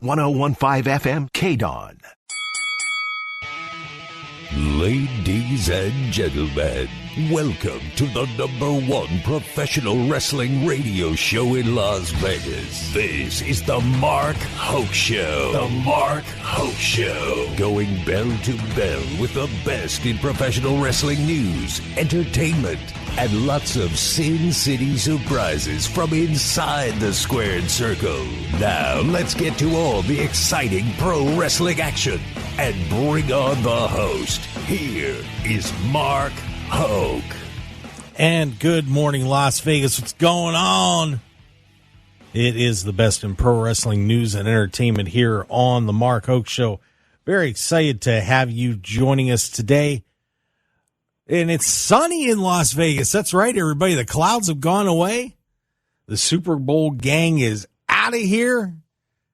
1015 FM KDAWN. Ladies and gentlemen, welcome to the #1 professional wrestling radio show in Las Vegas. This is the Mark Hoke Show. The Mark Hoke Show. Going bell to bell with the best in professional wrestling news, entertainment, and lots of Sin City surprises from inside the squared circle. Now, let's get to all the exciting pro wrestling action and bring on the host. Here is Mark Hoke. And good morning, Las Vegas. What's going on? It is the best in pro wrestling news and entertainment here on the Mark Hoke Show. Very excited to have you joining us today. And it's sunny in Las Vegas. That's right, everybody. The clouds have gone away. The Super Bowl gang is out of here.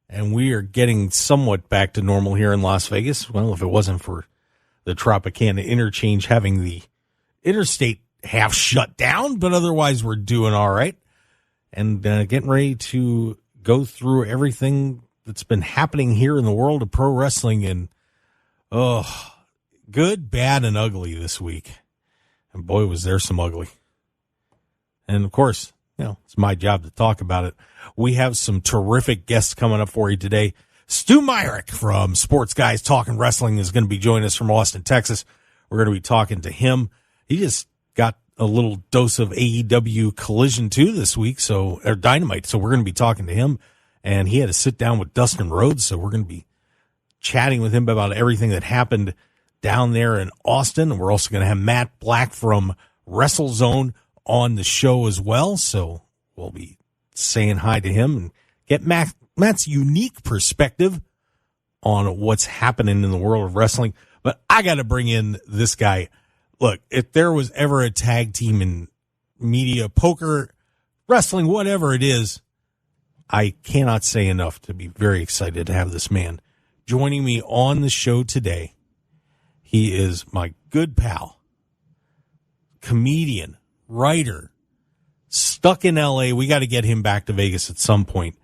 And we are getting somewhat back to normal here in Las Vegas. Well, if it wasn't for the Tropicana interchange having the interstate half shut down, but otherwise we're doing all right. And getting ready to go through everything that's been happening here in the world of pro wrestling. And, good, bad, and ugly this week. And boy, was there some ugly. And, of course, it's my job to talk about it. We have some terrific guests coming up for you today. Stu Myrick from Sports Guys Talking Wrestling is going to be joining us from Austin, Texas. We're going to be talking to him. He just got a little dose of AEW Collision too this week, or Dynamite. So we're going to be talking to him. And he had to sit down with Dustin Rhodes. So we're going to be chatting with him about everything that happened down there in Austin. And we're also going to have Matt Black from WrestleZone on the show as well. So we'll be saying hi to him and get Matt's unique perspective on what's happening in the world of wrestling. But I got to bring in this guy. Look, if there was ever a tag team in media, poker, wrestling, whatever it is, I cannot say enough to be very excited to have this man joining me on the show today. He is my good pal, comedian, writer, stuck in L.A. We got to get him back to Vegas at some point.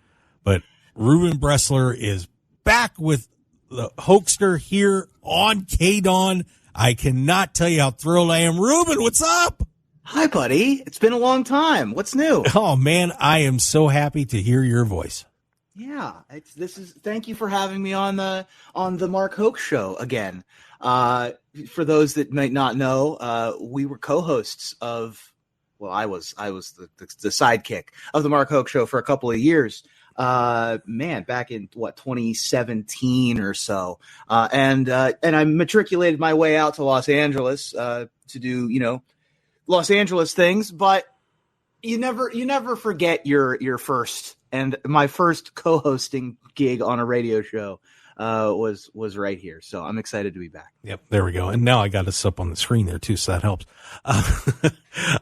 But Reuben Bresler is back with the Hokester here on KDAWN. I cannot tell you how thrilled I am. Reuben, what's up? Hi, buddy. It's been a long time. What's new? Oh, man, I am so happy to hear your voice. Yeah, thank you for having me on the Mark Hoke Show again. For those that might not know, we were co-hosts of. Well, I was the sidekick of the Mark Hoke Show for a couple of years. Back in 2017 or so. And I matriculated my way out to Los Angeles to do Los Angeles things. But you never forget your first. And my first co-hosting gig on a radio show was right here. So I'm excited to be back. Yep, there we go. And now I got us up on the screen there too, so that helps.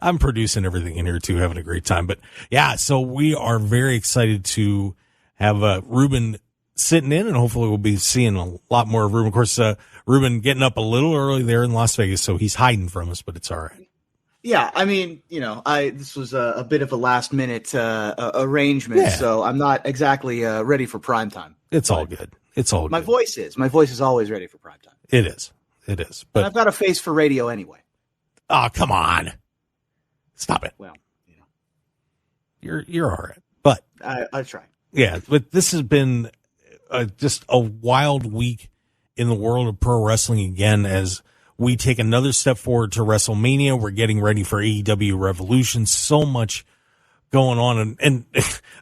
I'm producing everything in here too, having a great time. But yeah, so we are very excited to have Reuben sitting in, and hopefully we'll be seeing a lot more of Reuben. Of course, Reuben getting up a little early there in Las Vegas, so he's hiding from us, but it's all right. Yeah, I mean, this was a bit of a last minute arrangement, so I'm not exactly ready for prime time. It's all good. It's all my good. My voice is always ready for prime time. It is. But I've got a face for radio anyway. Oh, come on. Stop it. Well, you're all right. But I try. Yeah, but this has been just a wild week in the world of pro wrestling again as we take another step forward to WrestleMania. We're getting ready for AEW Revolution. So much going on. And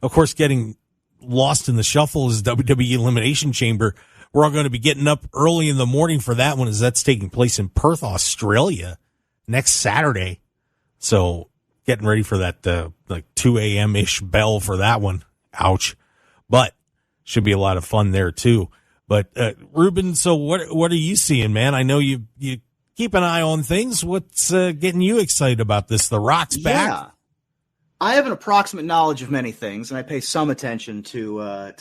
of course, getting lost in the shuffle is WWE Elimination Chamber. We're all going to be getting up early in the morning for that one as that's taking place in Perth, Australia next Saturday. So getting ready for that 2 a.m.-ish bell for that one. Ouch. But should be a lot of fun there too. But Reuben, so what are you seeing, man? I know you keep an eye on things. What's getting you excited about this? The Rock's back? I have an approximate knowledge of many things, and I pay some attention to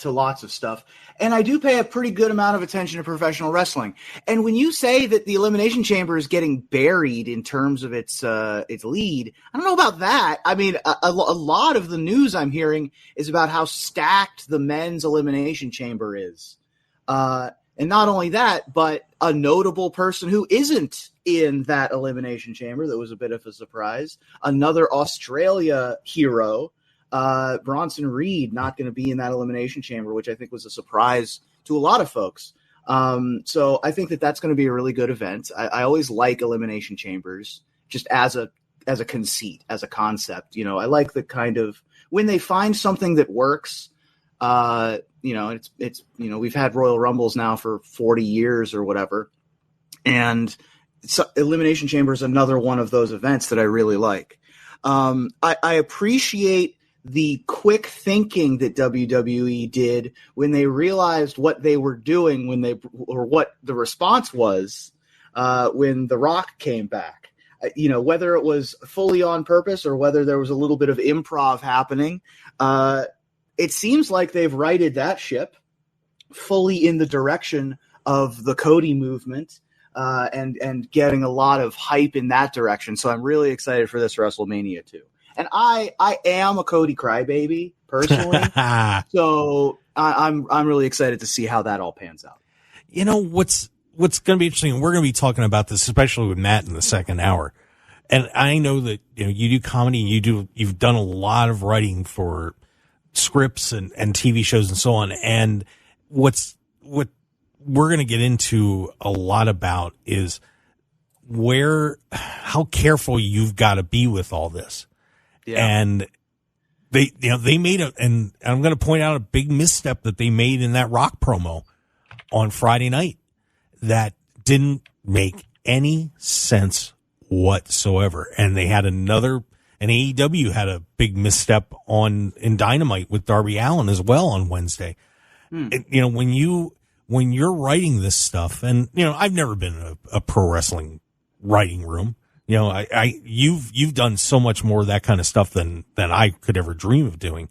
lots of stuff. And I do pay a pretty good amount of attention to professional wrestling. And when you say that the Elimination Chamber is getting buried in terms of its lead, I don't know about that. I mean, a lot of the news I'm hearing is about how stacked the men's Elimination Chamber is. And not only that, but a notable person who isn't in that Elimination Chamber that was a bit of a surprise. Another Australia hero, Bronson Reed, not going to be in that Elimination Chamber, which I think was a surprise to a lot of folks. So I think that that's going to be a really good event. I always like Elimination Chambers just as a conceit, as a concept. You know, I like the kind of when they find something that works. It's we've had Royal Rumbles now for 40 years or whatever. And Elimination Chamber is another one of those events that I really like. I appreciate the quick thinking that WWE did when they realized what they were doing or what the response was when The Rock came back. Whether it was fully on purpose or whether there was a little bit of improv happening, it seems like they've righted that ship fully in the direction of the Cody movement and getting a lot of hype in that direction. So I'm really excited for this WrestleMania too. And I am a Cody crybaby personally, so I'm really excited to see how that all pans out. You know what's going to be interesting. We're going to be talking about this, especially with Matt in the second hour. And I know that you do comedy and you've done a lot of writing for scripts and TV shows and so on. And what we're going to get into a lot about is how careful you've got to be with all this. Yeah. And they made and I'm going to point out a big misstep that they made in that Rock promo on Friday night that didn't make any sense whatsoever. And they had and AEW had a big misstep in Dynamite with Darby Allin as well on Wednesday. When you're writing this stuff, and I've never been in a pro wrestling writing room. You've done so much more of that kind of stuff than I could ever dream of doing.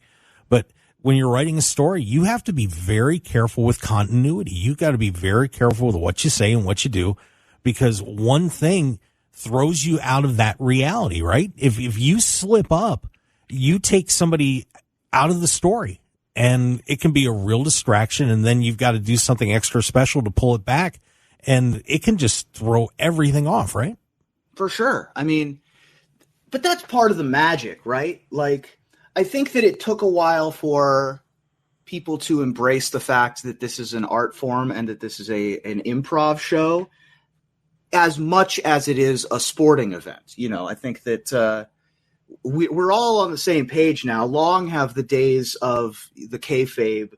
But when you're writing a story, you have to be very careful with continuity. You got to be very careful with what you say and what you do, because one thing throws you out of that reality, right? If you slip up, you take somebody out of the story, and it can be a real distraction, and then you've got to do something extra special to pull it back, and it can just throw everything off, right? For sure. I mean, but that's part of the magic, right? Like, I think that it took a while for people to embrace the fact that this is an art form and that this is an improv show, as much as it is a sporting event. I think that we're all on the same page now. Long have the days of the kayfabe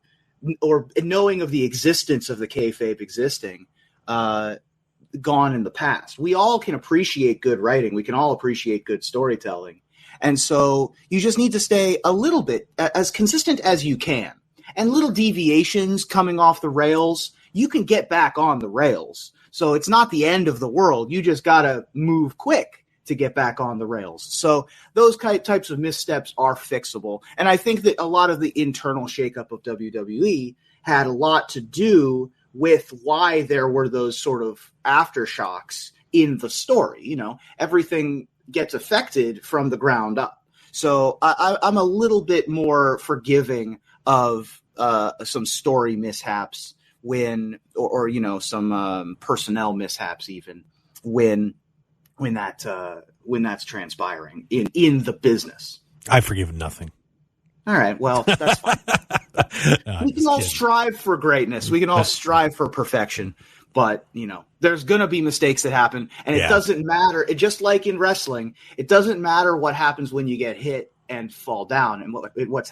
or knowing of the existence of the kayfabe existing gone in the past. We all can appreciate good writing. We can all appreciate good storytelling. And so you just need to stay a little bit as consistent as you can. And little deviations coming off the rails, you can get back on the rails. So it's not the end of the world. You just got to move quick to get back on the rails. So those types of missteps are fixable. And I think that a lot of the internal shakeup of WWE had a lot to do with why there were those sort of aftershocks in the story. Everything gets affected from the ground up. So I'm a little bit more forgiving of some story mishaps or some personnel mishaps even when that's transpiring in the business. I forgive nothing. All right. Well, that's fine. We can all strive for greatness. We can all strive for perfection. But, there's going to be mistakes that happen. And it doesn't matter. Just like in wrestling, it doesn't matter what happens when you get hit and fall down and what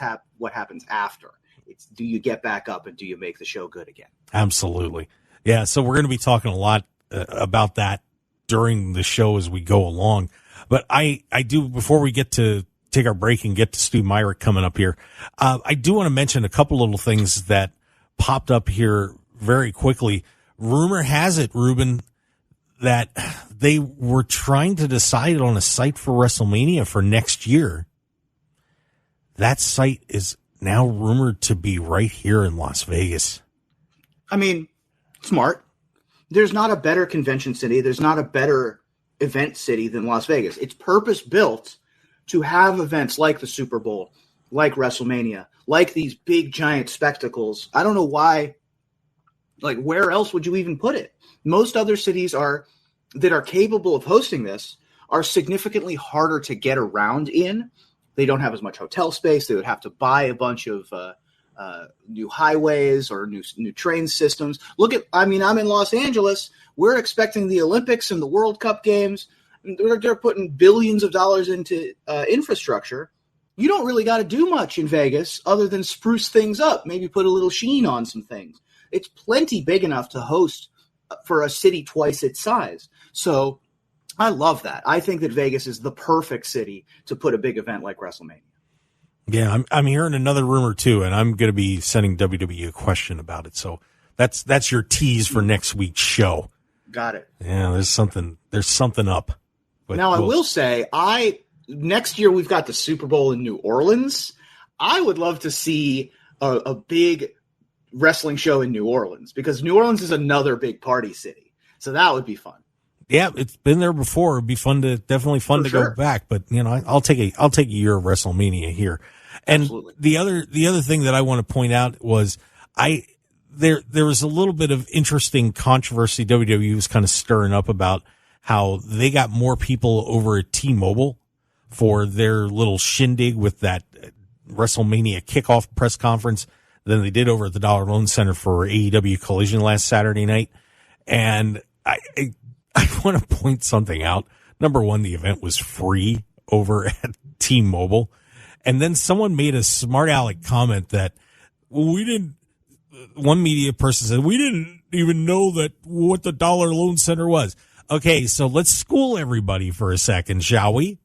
happens after. It's, do you get back up and do you make the show good again? Absolutely. Yeah. So we're going to be talking a lot about that during the show as we go along. But I do, before we get to take our break and get to Stu Myrick coming up here, I do want to mention a couple little things that popped up here very quickly. Rumor has it, Reuben, that they were trying to decide on a site for WrestleMania for next year. that site is now rumored to be right here in Las Vegas. I mean, smart. There's not a better convention city. There's not a better event city than Las Vegas. It's purpose-built to have events like the Super Bowl, like WrestleMania, like these big, giant spectacles. I don't know why. Like, where else would you even put it? Most other cities that are capable of hosting this are significantly harder to get around in. They don't have as much hotel space. They would have to buy a bunch of new highways or new train systems. I'm in Los Angeles. We're expecting the Olympics and the World Cup games. They're putting billions of dollars into infrastructure. You don't really got to do much in Vegas other than spruce things up, maybe put a little sheen on some things. It's plenty big enough to host for a city twice its size. So I love that. I think that Vegas is the perfect city to put a big event like WrestleMania. Yeah, I'm hearing another rumor too, and I'm going to be sending WWE a question about it. So that's your tease for next week's show. Got it. Yeah, there's something up. But now I will say, next year we've got the Super Bowl in New Orleans. I would love to see a big wrestling show in New Orleans because New Orleans is another big party city. So that would be fun. Yeah, it's been there before. It'd be definitely fun to go back. But I'll take a year of WrestleMania here. And Absolutely. the other thing that I want to point out was there was a little bit of interesting controversy WWE was kind of stirring up about how they got more people over at T-Mobile for their little shindig with that WrestleMania kickoff press conference than they did over at the Dollar Loan Center for AEW Collision last Saturday night. And I want to point something out. Number one, the event was free over at T-Mobile. And then someone made a smart aleck comment that one media person said, we didn't even know what the Dollar Loan Center was. Okay, so let's school everybody for a second, shall we?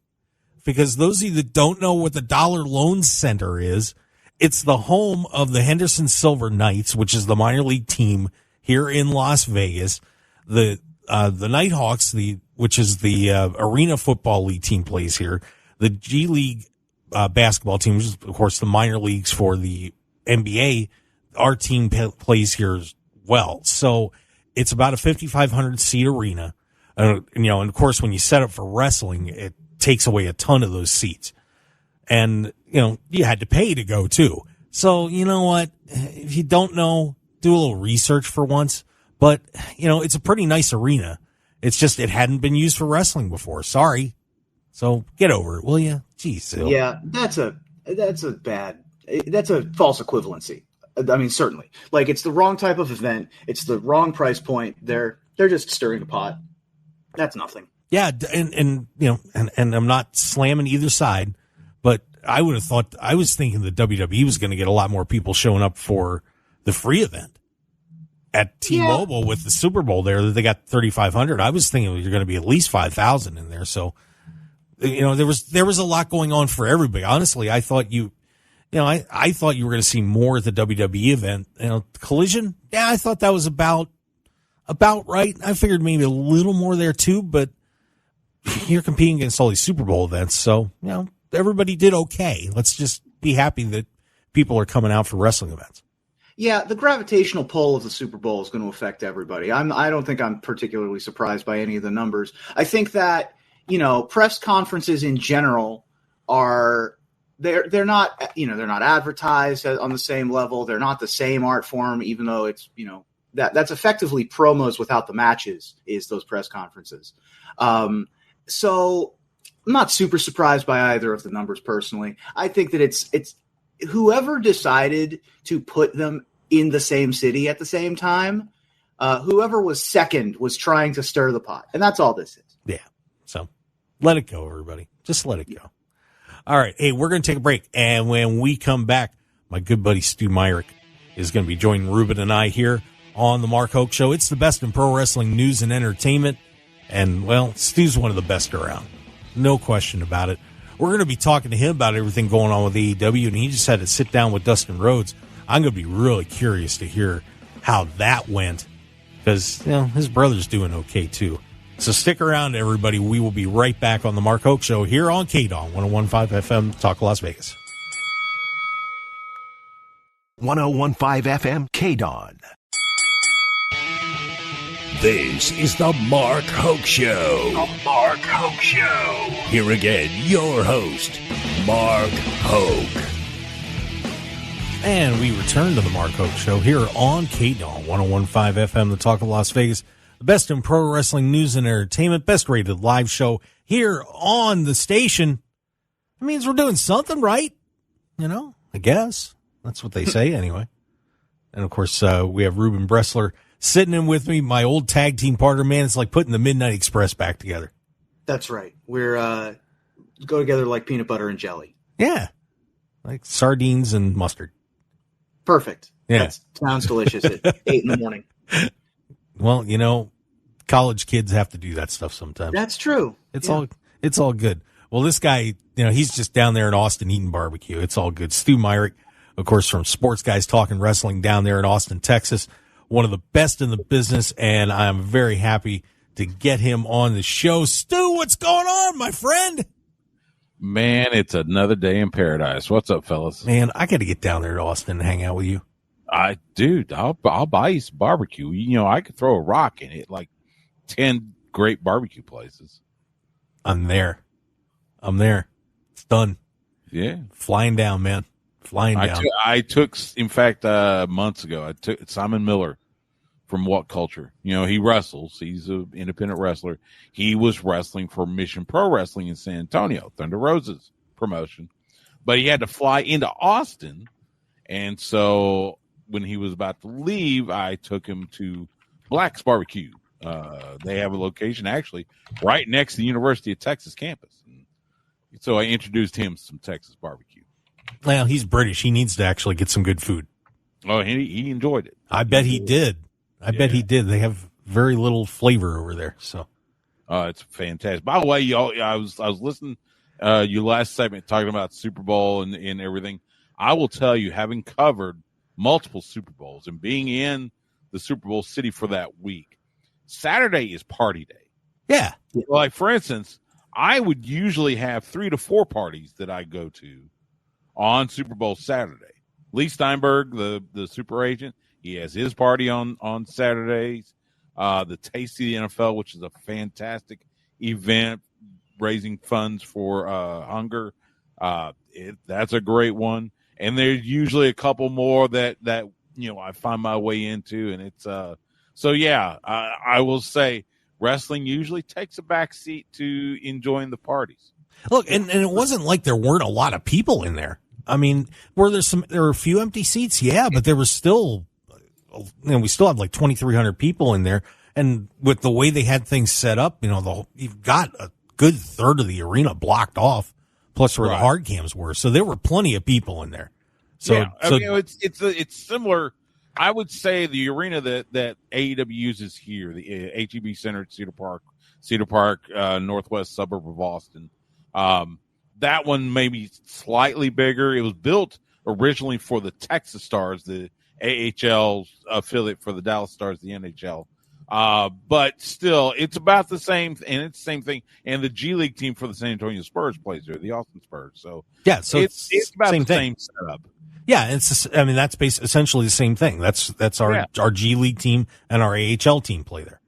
Because those of you that don't know what the Dollar Loan Center is, it's the home of the Henderson Silver Knights, which is the minor league team here in Las Vegas. The Nighthawks, which is the Arena Football League team, plays here. The G League basketball team, which is, of course, the minor leagues for the NBA, our team plays here as well. So it's about a 5,500 seat arena. And of course, when you set up for wrestling, it takes away a ton of those seats. And, you had to pay to go too. So, you know what? If you don't know, do a little research for once. But, it's a pretty nice arena. It's just it hadn't been used for wrestling before. Sorry. So get over it, will you? Jeez. Sil. Yeah, that's a false equivalency. I mean, certainly. Like, it's the wrong type of event. It's the wrong price point. They're just stirring the pot. That's nothing. Yeah, and I'm not slamming either side, but I was thinking the WWE was going to get a lot more people showing up for the free event at T-Mobile with the Super Bowl there. That they got 3,500. I was thinking you're going to be at least 5,000 in there. So, there was a lot going on for everybody. Honestly, I thought I thought you were going to see more at the WWE event. Collision. Yeah, I thought that was about right. I figured maybe a little more there too, but you're competing against all these Super Bowl events. So, everybody did okay. Let's just be happy that people are coming out for wrestling events. Yeah, the gravitational pull of the Super Bowl is going to affect everybody. I don't think I'm particularly surprised by any of the numbers. I think that, press conferences in general they're not advertised on the same level. They're not the same art form, even though it's, that's effectively promos without the matches is those press conferences. So I'm not super surprised by either of the numbers personally. I think that it's whoever decided to put them in the same city at the same time, whoever was second was trying to stir the pot. And that's all this is. Yeah. So let it go, everybody. Just let it go. All right. Hey, we're going to take a break. And when we come back, my good buddy Stu Myrick is going to be joining Reuben and I here on the Mark Hoke Show. It's the best in pro wrestling news and entertainment. And, well, Stu's one of the best around. No question about it. We're going to be talking to him about everything going on with AEW, and he just had to sit down with Dustin Rhodes. I'm going to be really curious to hear how that went because, his brother's doing okay, too. So stick around, everybody. We will be right back on the Mark Hoke Show here on KDAWN 101.5 FM, Talk Las Vegas. 1015 FM KDAWN. This is the Mark Hoke Show. The Mark Hoke Show. Here again, your host, Mark Hoke. And we return to the Mark Hoke Show here on KDAWN 1015 FM, the Talk of Las Vegas. The best in pro wrestling news and entertainment, best rated live show here on the station. It means we're doing something right. You know, I guess. That's what they say anyway. And of course, we have Reuben Bresler sitting in with me, my old tag team partner. Man, it's like putting the Midnight Express back together. That's right. We're go together like peanut butter and jelly. Yeah. Like sardines and mustard. Perfect. Yeah. That sounds delicious at 8 a.m. Well, you know, college kids have to do that stuff sometimes. That's true. It's all good. Well, this guy, you know, he's just down there in Austin eating barbecue. It's all good. Stu Myrick, of course, from Sports Guys Talking Wrestling down there in Austin, Texas. One of the best in the business, and I'm very happy to get him on the show. Stu, what's going on, my friend? Man, it's another day in paradise. What's up, fellas? Man, I got to get down there to Austin and hang out with you. I'll buy you some barbecue. You know, I could throw a rock in it, like 10 great barbecue places. I'm there. It's done. Yeah. Flying down, man. Flying down. I took, in fact, months ago, I took Simon Miller from What Culture. You know, he wrestles. He's an independent wrestler. He was wrestling for Mission Pro Wrestling in San Antonio, Thunder Rosa's promotion. But he had to fly into Austin. And so when he was about to leave, I took him to Black's Barbecue. They have a location actually right next to the University of Texas campus. And so I introduced him to some Texas barbecue. Well, he's British. He needs to actually get some good food. Oh, he enjoyed it. I bet he did. I bet he did. They have very little flavor over there. So, it's fantastic. By the way, y'all, I was listening your last segment talking about Super Bowl and everything. I will tell you, having covered multiple Super Bowls and being in the Super Bowl city for that week, Saturday is party day. Yeah. Like, for instance, I would usually have 3 to 4 parties that I go to on Super Bowl Saturday. Lee Steinberg, the super agent, he has his party on Saturdays. The Taste of the NFL, which is a fantastic event raising funds for hunger. That's a great one. And there's usually a couple more that you know I find my way into, and it's so yeah. I will say wrestling usually takes a back seat to enjoying the parties. Look, and it wasn't like there weren't a lot of people in there. I mean, there were a few empty seats, yeah, but there was still, you know, we still had like 2,300 people in there. And with the way they had things set up, you know, you've got a good third of the arena blocked off, plus where the hard cams were. So there were plenty of people in there. So, yeah, I mean, it's similar. I would say the arena that AEW uses here, the HEB Center at Cedar Park, northwest suburb of Austin. That one may be slightly bigger. It was built originally for the Texas Stars, the AHL affiliate for the Dallas Stars, the NHL. But still, it's about the same, and it's the same thing. And the G League team for the San Antonio Spurs plays there, the Austin Spurs. So yeah, so it's about the same setup. Yeah, that's essentially the same thing. That's our G League team and our AHL team play there.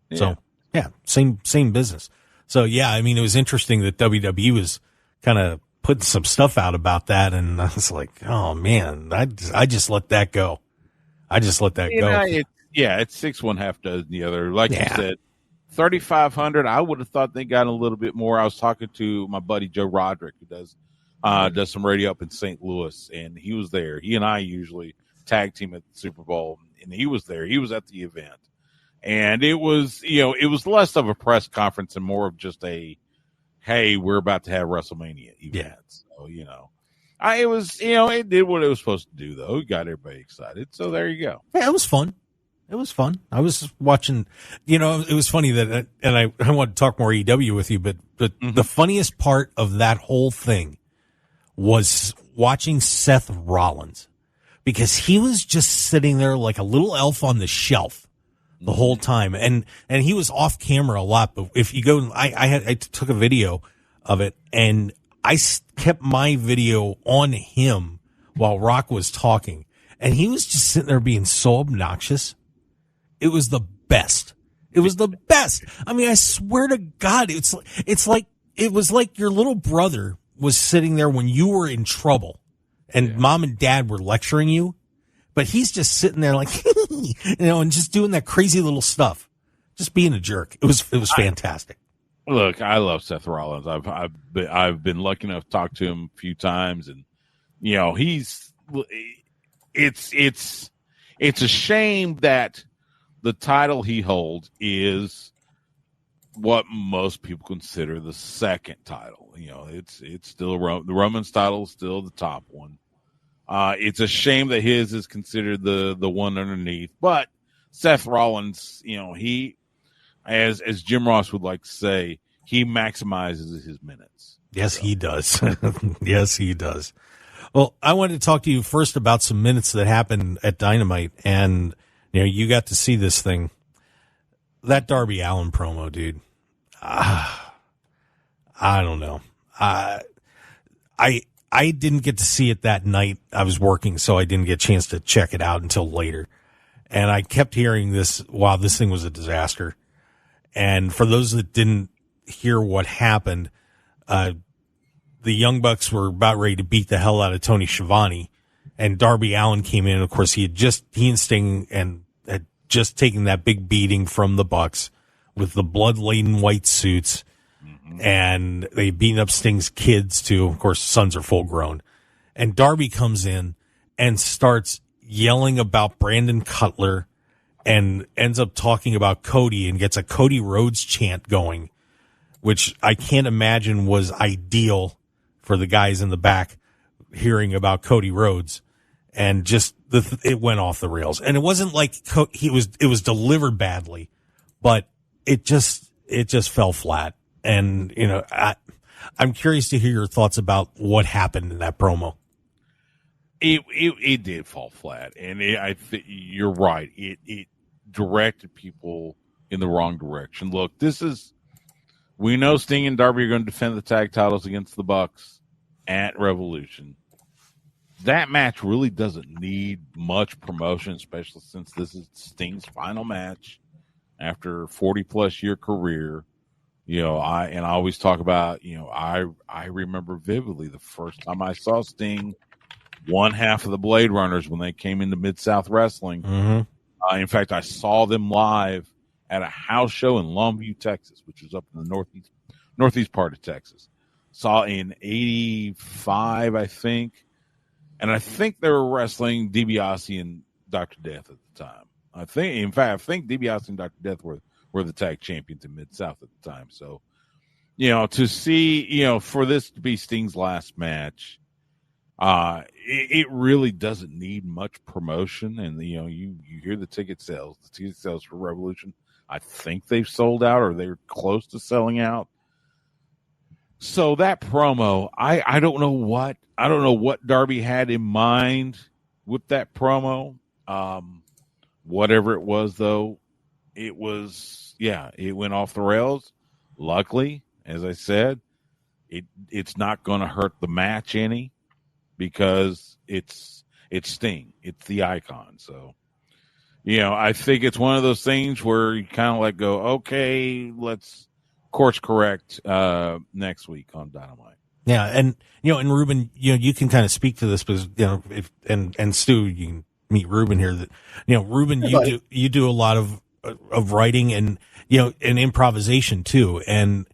Yeah. So yeah, same business. So yeah, I mean, it was interesting that WWE was kind of putting some stuff out about that, and I was like, oh man, I just let that go. It's 6 1 half dozen the other. Like you said, 3,500. I would have thought they got a little bit more. I was talking to my buddy Joe Roderick, who does some radio up in St. Louis, and he was there. He and I usually tag team at the Super Bowl, and he was there. He was at the event, and it was less of a press conference and more of just a, hey, we're about to have WrestleMania event. Yeah. So, it did what it was supposed to do, though. It got everybody excited. So there you go. Yeah, it was fun. I was watching, it was funny that, and I want to talk more EW with you, but the funniest part of that whole thing was watching Seth Rollins, because he was just sitting there like a little elf on the shelf the whole time. And he was off camera a lot, but if you go, I took a video of it, and I kept my video on him while Rock was talking. and he was just sitting there being so obnoxious. It was the best. It was the best. I mean, I swear to God, it's like it was like your little brother was sitting there when you were in trouble and mom and dad were lecturing you, but he's just sitting there like, and just doing that crazy little stuff, just being a jerk. It was fantastic. Look, I love Seth Rollins. I've been lucky enough to talk to him a few times, and it's a shame that the title he holds is what most people consider the second title. It's still the Roman's title is still the top one. It's a shame that his is considered the one underneath. But Seth Rollins, he, as Jim Ross would like to say, he maximizes his minutes. Yes, he does. Yes, he does. Well, I wanted to talk to you first about some minutes that happened at Dynamite, and you got to see this thing. That Darby Allin promo, dude. I don't know. I didn't get to see it that night. I was working, so I didn't get a chance to check it out until later. And I kept hearing this, wow, this thing was a disaster. And for those that didn't hear what happened, the Young Bucks were about ready to beat the hell out of Tony Schiavone, and Darby Allin came in. Of course, he and Sting had just taken that big beating from the Bucks with the blood-laden white suits, and they beaten up Sting's kids too. Of course, sons are full grown. And Darby comes in and starts yelling about Brandon Cutler and ends up talking about Cody and gets a Cody Rhodes chant going, which I can't imagine was ideal for the guys in the back hearing about Cody Rhodes. And just it went off the rails. And it wasn't like it was delivered badly, but it just fell flat. And, I'm curious to hear your thoughts about what happened in that promo. It did fall flat, and you're right. It directed people in the wrong direction. Look, we know Sting and Darby are going to defend the tag titles against the Bucks at Revolution. That match really doesn't need much promotion, especially since this is Sting's final match after a 40-plus year career. I always talk about, I remember vividly the first time I saw Sting, one half of the Blade Runners when they came into Mid-South Wrestling. Mm-hmm. In fact, I saw them live at a house show in Longview, Texas, which is up in the northeast part of Texas. Saw in 85, I think. And I think they were wrestling DiBiase and Dr. Death at the time. I think DiBiase and Dr. Death were the tag champions in Mid-South at the time. So, to see, for this to be Sting's last match, it really doesn't need much promotion. And, you hear the ticket sales. The ticket sales for Revolution, I think they've sold out or they're close to selling out. So that promo, I don't know what Darby had in mind with that promo. Whatever it was, though, it went off the rails. Luckily, as I said, it's not going to hurt the match any because it's Sting. It's the icon. So, I think it's one of those things where you kind of like go, okay, let's course correct next week on Dynamite. Yeah, and and Reuben, you can kind of speak to this because if and Stu, you can meet Reuben here. That Reuben, you do a lot of writing and and improvisation too, and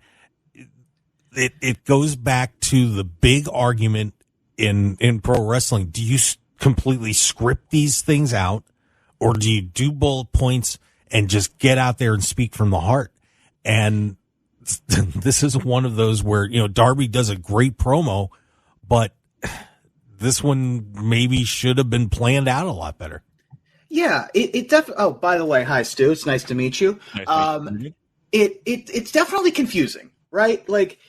it goes back to the big argument in pro wrestling. Do you completely script these things out, or do you do bullet points and just get out there and speak from the heart? And this is one of those where, Darby does a great promo, but this one maybe should have been planned out a lot better. Yeah, it definitely. Oh, by the way, hi Stu. It's nice to meet you. It's definitely confusing, right? Like,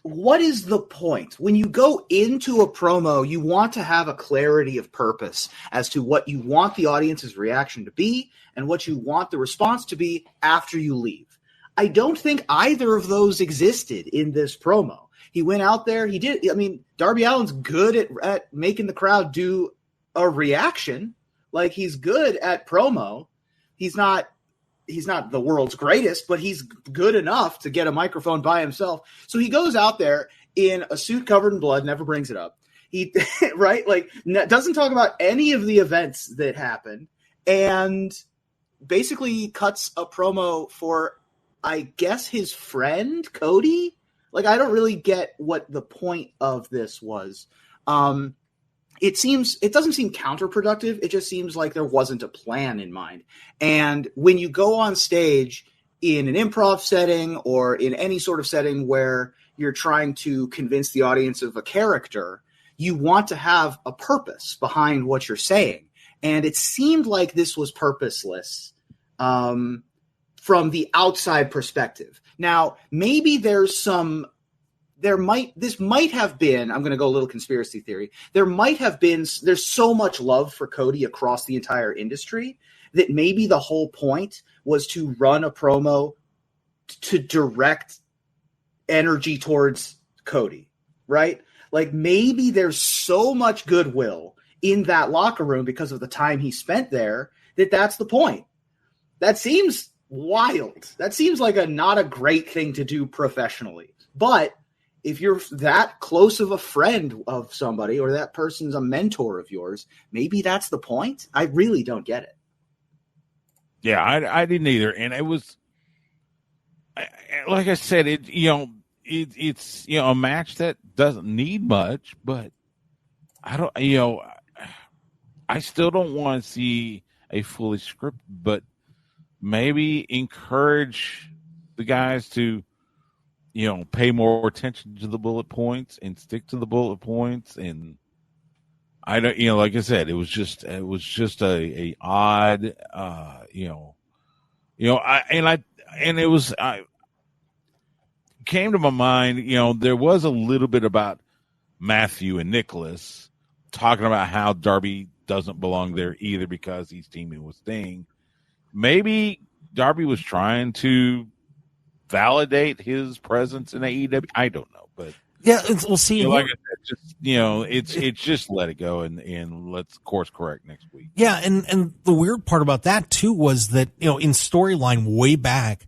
what is the point when you go into a promo? You want to have a clarity of purpose as to what you want the audience's reaction to be and what you want the response to be after you leave. I don't think either of those existed in this promo. He went out there. He did. I mean, Darby Allin's good at making the crowd do a reaction. Like, he's good at promo. He's not the world's greatest, but he's good enough to get a microphone by himself. So he goes out there in a suit covered in blood, never brings it up. He right, like, doesn't talk about any of the events that happened, and basically cuts a promo for, I guess, his friend Cody. Like, I don't really get what the point of this was. It doesn't seem counterproductive. It just seems like there wasn't a plan in mind. And when you go on stage in an improv setting or in any sort of setting where you're trying to convince the audience of a character, you want to have a purpose behind what you're saying. And it seemed like this was purposeless from the outside perspective. Now, maybe this might have been, I'm going to go a little conspiracy theory. There's so much love for Cody across the entire industry that maybe the whole point was to run a promo to direct energy towards Cody, right? Like, maybe there's so much goodwill in that locker room because of the time he spent there that's the point. That seems wild. That seems like not a great thing to do professionally. But if you're that close of a friend of somebody, or that person's a mentor of yours, maybe that's the point. I really don't get it. Yeah, I didn't either. And it was, like I said, it's a match that doesn't need much, but I still don't want to see a fully script, but maybe encourage the guys to, pay more attention to the bullet points and stick to the bullet points. And I don't, like I said, it was just a odd, came to my mind, there was a little bit about Matthew and Nicholas talking about how Darby doesn't belong there either because he's teaming with Sting. Maybe Darby was trying to validate his presence in AEW. I don't know, but yeah, we'll see. Like I said, it's just let it go and let's course correct next week. Yeah, and the weird part about that too was that in storyline way back,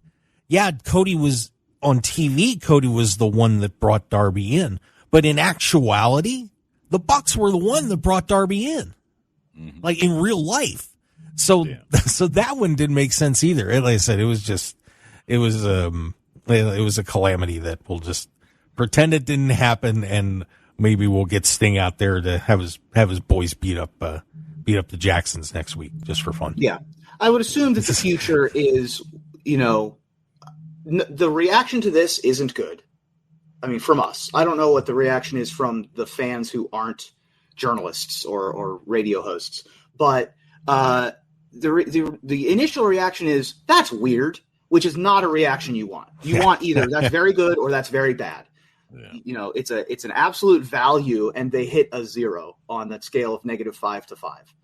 Cody was on TV. Cody was the one that brought Darby in, but in actuality, the Bucks were the one that brought Darby in, like in real life. So that one didn't make sense either. Like I said, it was a calamity that we'll just pretend it didn't happen, and maybe we'll get Sting out there to have his boys beat up the Jacksons next week just for fun. Yeah, I would assume that the future is, the reaction to this isn't good. I mean, from us, I don't know what the reaction is from the fans who aren't journalists or radio hosts, but the initial reaction is, that's weird, which is not a reaction you want. You want either that's very good or that's very bad. Yeah. It's an absolute value, and they hit a 0 on that scale of -5 to 5.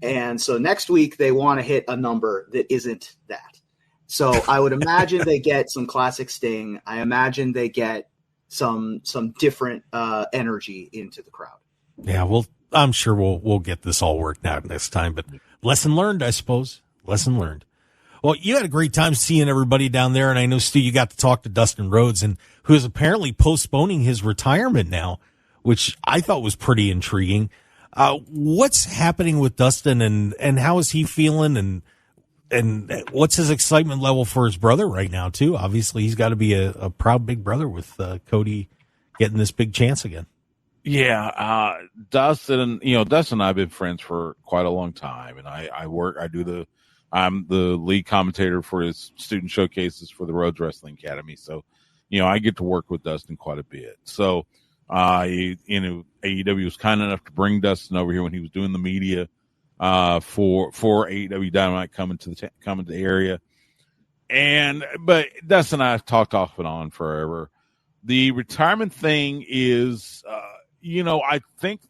And so next week they want to hit a number that isn't that. So I would imagine they get some classic Sting. I imagine they get some different energy into the crowd. Yeah, I'm sure we'll get this all worked out next time, but lesson learned, I suppose. Lesson learned. Well, you had a great time seeing everybody down there, and I know, Stu, you got to talk to Dustin Rhodes, and who is apparently postponing his retirement now, which I thought was pretty intriguing. What's happening with Dustin, and how is he feeling, and what's his excitement level for his brother right now, too? Obviously, he's got to be a proud big brother with Cody getting this big chance again. Yeah, Dustin and I have been friends for quite a long time, and I'm the lead commentator for his student showcases for the Rhodes Wrestling Academy. So, I get to work with Dustin quite a bit. So, AEW was kind enough to bring Dustin over here when he was doing the media, for AEW Dynamite coming to the area. But Dustin and I have talked off and on forever. The retirement thing is, I think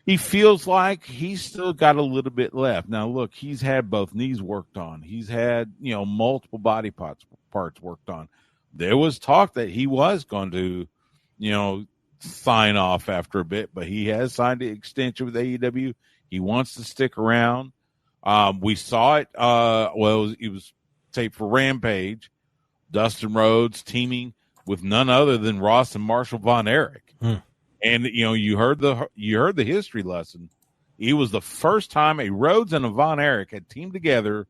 he feels like he's still got a little bit left. Now, look, he's had both knees worked on. He's had, multiple body parts worked on. There was talk that he was going to, sign off after a bit, but he has signed an extension with AEW. He wants to stick around. We saw it. It was taped for Rampage. Dustin Rhodes teaming with none other than Ross and Marshall Von Erich. And you heard the history lesson. It was the first time a Rhodes and a Von Erich had teamed together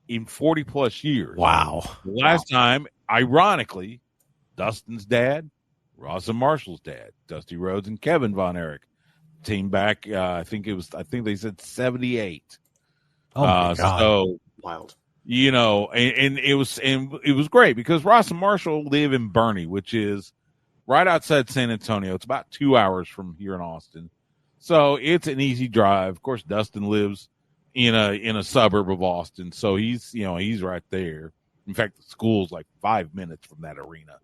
in 40 plus years. Wow. The last time, ironically, Dustin's dad, Ross and Marshall's dad, Dusty Rhodes and Kevin Von Erich, teamed back. I think they said 78. Oh my God. So Wild. And it was great because Ross and Marshall live in Bernie, which is right outside San Antonio. It's about 2 hours from here in Austin. So it's an easy drive. Of course, Dustin lives in a suburb of Austin. So he's right there. In fact, the school's like 5 minutes from that arena.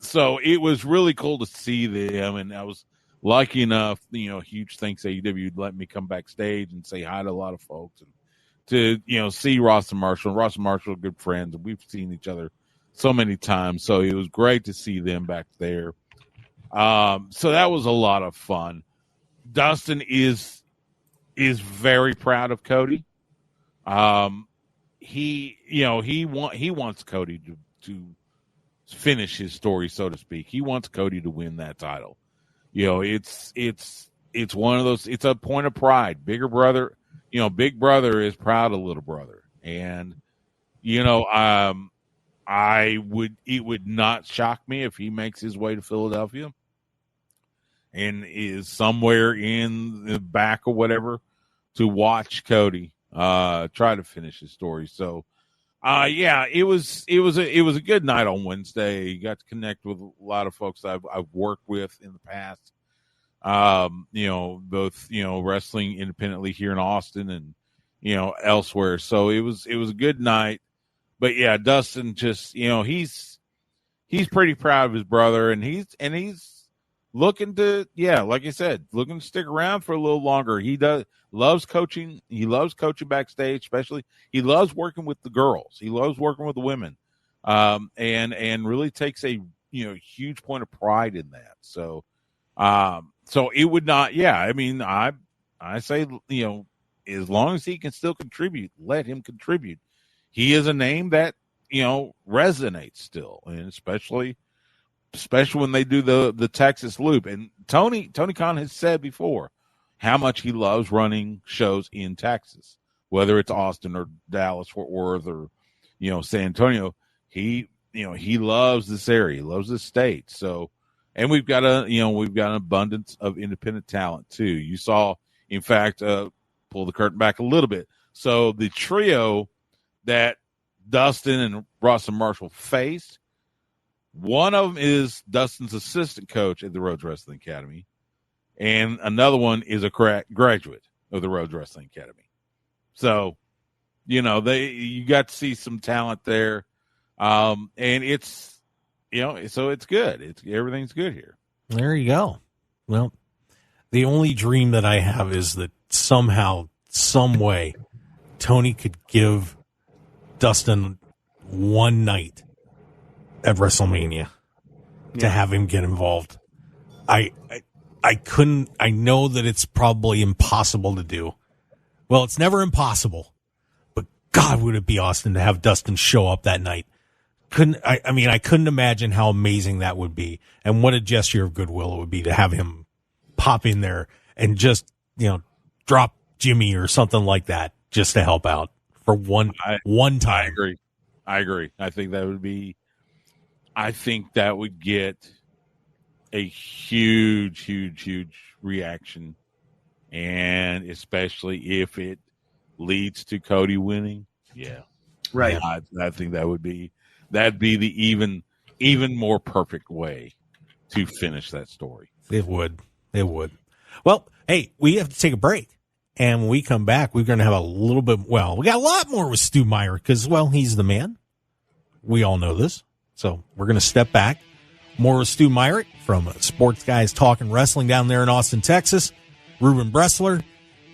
So it was really cool to see them. And I was lucky enough, huge thanks AEW let me come backstage and say hi to a lot of folks and to, see Ross and Marshall. Ross and Marshall are good friends, and we've seen each other so many times. So it was great to see them back there. So that was a lot of fun. Dustin is very proud of Cody. He wants Cody to finish his story, so to speak. He wants Cody to win that title. It's one of those. It's a point of pride. Big brother is proud of little brother, and it would not shock me if he makes his way to Philadelphia and is somewhere in the back or whatever to watch Cody try to finish his story. So, it was a good night on Wednesday. You got to connect with a lot of folks I've worked with in the past. Both wrestling independently here in Austin and elsewhere. So it was a good night. But yeah, Dustin just he's pretty proud of his brother, and he's looking to like I said, looking to stick around for a little longer. He loves coaching. He loves coaching backstage, especially. He loves working with the girls. He loves working with the women, and really takes a huge point of pride in that. So it would not. Yeah, I mean, I say as long as he can still contribute, let him contribute. He is a name that resonates still, and especially when they do the Texas loop. And Tony Khan has said before how much he loves running shows in Texas, whether it's Austin or Dallas, Fort Worth, or San Antonio. He loves this area, he loves this state. So, and we've got an abundance of independent talent too. You saw, in fact, pull the curtain back a little bit. So the trio that Dustin and Ross and Marshall faced, one of them is Dustin's assistant coach at the Rhodes Wrestling Academy, and another one is a graduate of the Rhodes Wrestling Academy. So, you got to see some talent there, and it's so it's good. Everything's good here. There you go. Well, the only dream that I have is that somehow, some way, Tony could give Dustin one night at WrestleMania to have him get involved. I couldn't. I know that it's probably impossible to do. Well, it's never impossible, but God, would it be awesome to have Dustin show up that night. I couldn't imagine how amazing that would be, and what a gesture of goodwill it would be to have him pop in there and just drop Jimmy or something like that just to help out for one time. I agree. I think that would get a huge reaction, and especially if it leads to Cody winning. Yeah. Right. I think that'd be the even more perfect way to finish that story. It would. Well, hey, we have to take a break. And when we come back, we're going to have a little bit, we got a lot more with Stu Myrick because, he's the man. We all know this. So we're going to step back. More with Stu Myrick from Sports Guys Talking Wrestling down there in Austin, Texas. Reuben Bresler.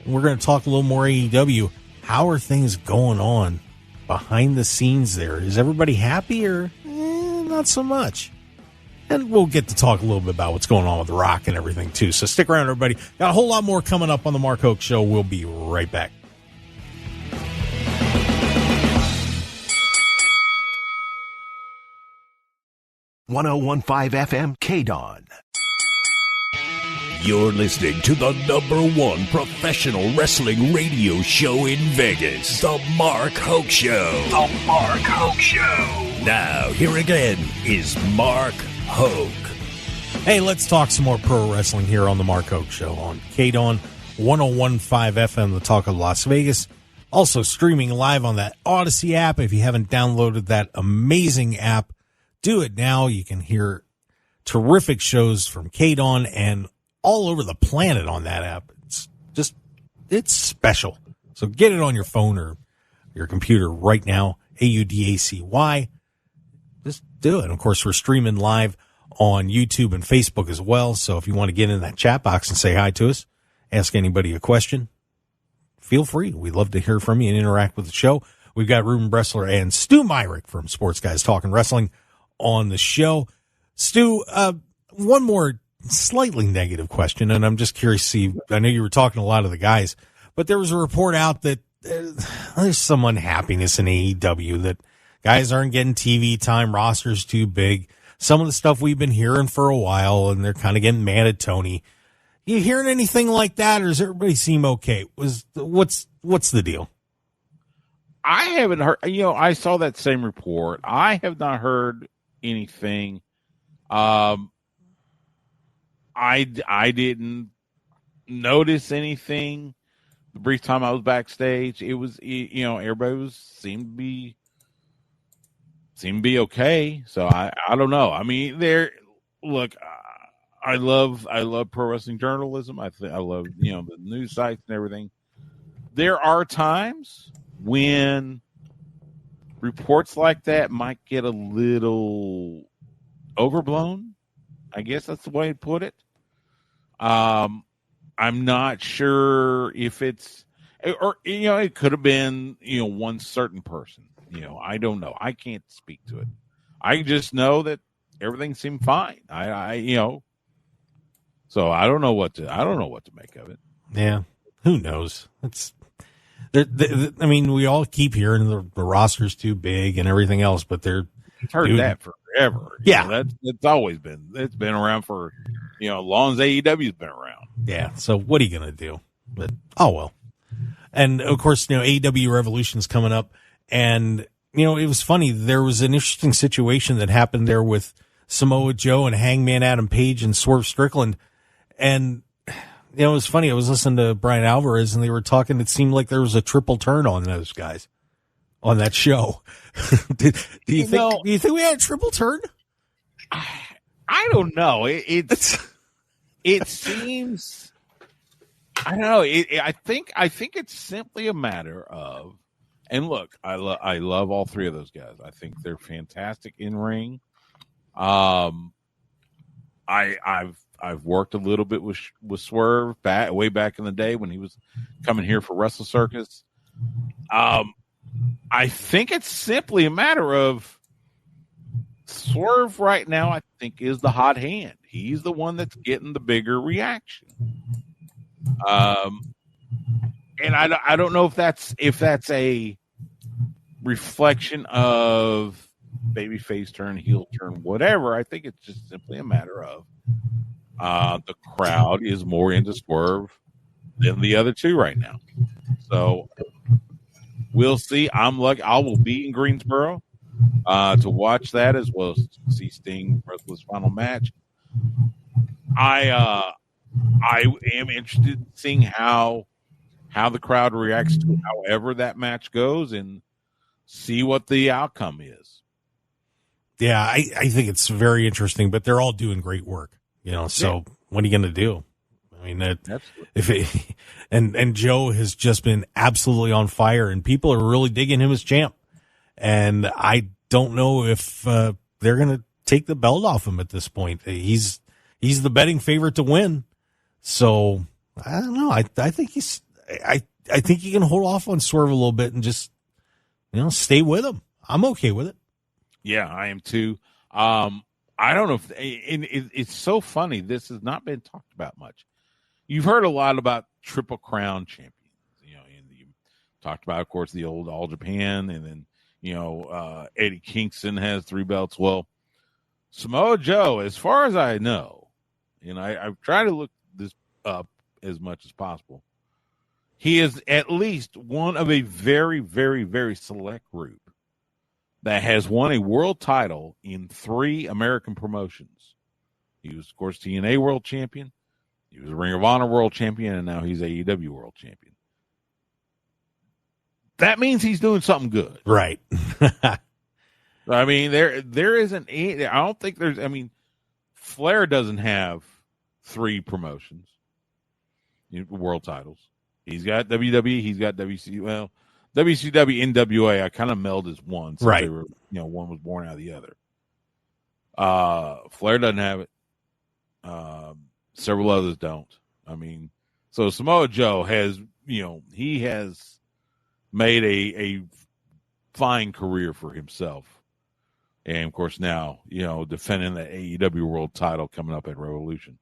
And we're going to talk a little more AEW. How are things going on behind the scenes there? Is everybody happy or not so much? And we'll get to talk a little bit about what's going on with The Rock and everything, too. So stick around, everybody. Got a whole lot more coming up on the Mark Hoke Show. We'll be right back. .1015 FM KDAWN. You're listening to the #1 professional wrestling radio show in Vegas, The Mark Hoke Show. The Mark Hoke Show. Now, here again is Mark Hoke. Hey, let's talk some more pro wrestling here on the Mark Hoke Show on KDAWN 1015 FM, the talk of Las Vegas. Also streaming live on that Odyssey app. If you haven't downloaded that amazing app, do it now. You can hear terrific shows from KDAWN and all over the planet on that app. It's special. So get it on your phone or your computer right now. AUDACY. Just do it. And of course, we're streaming live on YouTube and Facebook as well. So if you want to get in that chat box and say hi to us, ask anybody a question, feel free. We'd love to hear from you and interact with the show. We've got Reuben Bresler and Stu Myrick from Sports Guys Talking Wrestling on the show. Stu, one more slightly negative question, and I'm just curious to see, I know you were talking to a lot of the guys, but there was a report out that there's some unhappiness in AEW, that guys aren't getting TV time, rosters too big. Some of the stuff we've been hearing for a while, and they're kind of getting mad at Tony. You hearing anything like that, or does everybody seem okay? What's the deal? I haven't heard, I saw that same report. I have not heard anything. I didn't notice anything the brief time I was backstage. It was, everybody seemed to be okay. So I don't know. I mean, I love pro wrestling journalism. I love, the news sites and everything. There are times when reports like that might get a little overblown. I guess that's the way to put it. I'm not sure if it's, or, it could have been, one certain person, I don't know. I can't speak to it. I just know that everything seemed fine. So I don't know what to make of it. Yeah. Who knows? We all keep hearing the roster's too big and everything else, but I've heard that forever. Yeah. It's always been, it's been around for, as long as AEW's been around. Yeah. So what are you going to do? But, oh well. And of course, AEW Revolution's coming up, and, it was funny. There was an interesting situation that happened there with Samoa Joe and Hangman Adam Page and Swerve Strickland. And, it was funny. I was listening to Brian Alvarez, and they were talking. It seemed like there was a triple turn on those guys on that show. Do you think we had a triple turn? I don't know. It seems, I don't know. I think it's simply a matter of, and look, I love all three of those guys. I think they're fantastic in ring. I've worked a little bit with Swerve way back in the day when he was coming here for Wrestle Circus. I think it's simply a matter of Swerve right now, I think, is the hot hand. He's the one that's getting the bigger reaction. And I don't know if that's a reflection of babyface turn, heel turn, whatever. I think it's just simply a matter of the crowd is more into Swerve than the other two right now. So we'll see. I will be in Greensboro to watch that, as well as see Sting wrestle final match. I am interested in seeing how the crowd reacts to however that match goes, and see what the outcome is. Yeah, I think it's very interesting, but they're all doing great work, so what are you going to do? I mean, and Joe has just been absolutely on fire, and people are really digging him as champ. And I don't know if they're going to take the belt off him at this point. He's the betting favorite to win. So I don't know. I think I think you can hold off on Swerve a little bit and just, stay with him. I'm okay with it. Yeah, I am too. I don't know if it's so funny. This has not been talked about much. You've heard a lot about Triple Crown champions. You know, and you talked about, of course, the old All Japan, and then Eddie Kingston has 3 belts. Well, Samoa Joe, as far as I know, and I've tried to look this up as much as possible, he is at least one of a very, very, very select group that has won a world title in 3 American promotions. He was, of course, TNA World Champion. He was a Ring of Honor World Champion, and now he's AEW World Champion. That means he's doing something good. Right. I mean, there isn't any, I don't think there's, I mean, Flair doesn't have 3 promotions, world titles. He's got WWE, he's got WCW. Well, WCW, NWA, I kind of meld as one. So right. They were, one was born out of the other. Flair doesn't have it. Several others don't. I mean, so Samoa Joe has, he has made a fine career for himself. And, of course, now, defending the AEW world title coming up at Revolution.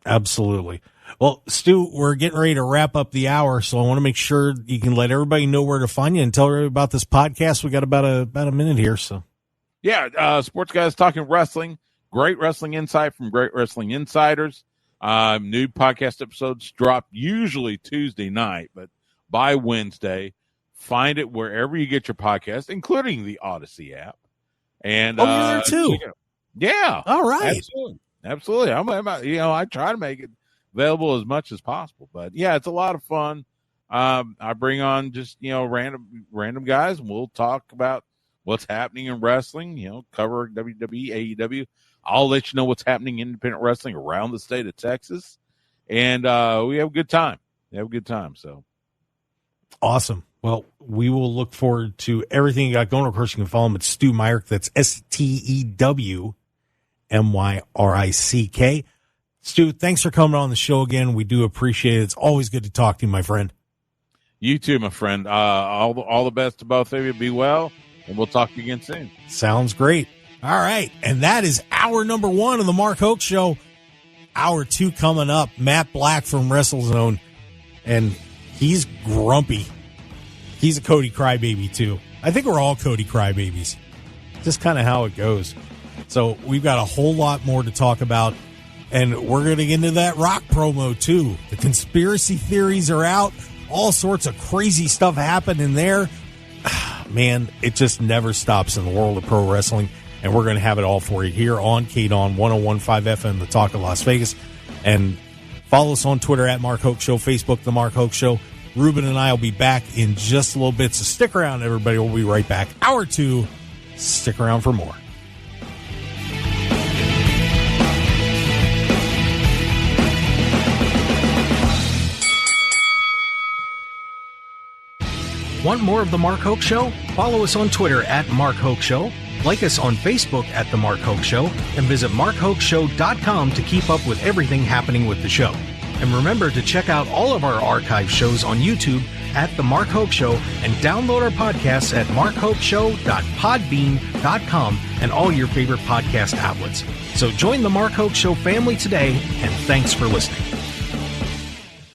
Absolutely. Well, Stu, we're getting ready to wrap up the hour, so I want to make sure you can let everybody know where to find you and tell everybody about this podcast. We got about a minute here, so. Yeah, Sports Guys Talking Wrestling. Great wrestling insight from great wrestling insiders. New podcast episodes drop usually Tuesday night, but by Wednesday. Find it wherever you get your podcast, including the Odyssey app. And you're there too. Yeah. All right. Absolutely. I try to make it available as much as possible, but yeah, it's a lot of fun. I bring on just, random guys, and we'll talk about what's happening in wrestling, cover WWE, AEW. I'll let you know what's happening in independent wrestling around the state of Texas. And we have a good time. So awesome. Well, we will look forward to everything you got going. Of course, you can follow him at Stu Myrick. That's STEWMYRICK. Stu, thanks for coming on the show again. We do appreciate it. It's always good to talk to you, my friend. You too, my friend. All the best to both of you. Be well, and we'll talk to you again soon. Sounds great. All right, and that is hour number 1 of the Mark Hoke Show. Hour 2 coming up. Matt Black from WrestleZone, and he's grumpy. He's a Cody crybaby, too. I think we're all Cody crybabies. Just kind of how it goes. So we've got a whole lot more to talk about, and we're going to get into that Rock promo, too. The conspiracy theories are out. All sorts of crazy stuff happening there. Man, it just never stops in the world of pro wrestling, and we're going to have it all for you here on KDAWN 101.5 FM, The Talk of Las Vegas. And follow us on Twitter at Mark Hoke Show, Facebook, The Mark Hoke Show. Reuben and I will be back in just a little bit, so stick around, everybody. We'll be right back. Hour 2. Stick around for more. Want more of The Mark Hoke Show? Follow us on Twitter at Mark Hoke Show, like us on Facebook at The Mark Hoke Show, and visit markhokeshow.com to keep up with everything happening with the show. And remember to check out all of our archive shows on YouTube at The Mark Hoke Show, and download our podcasts at markhokeshow.podbean.com and all your favorite podcast outlets. So join The Mark Hoke Show family today, and thanks for listening.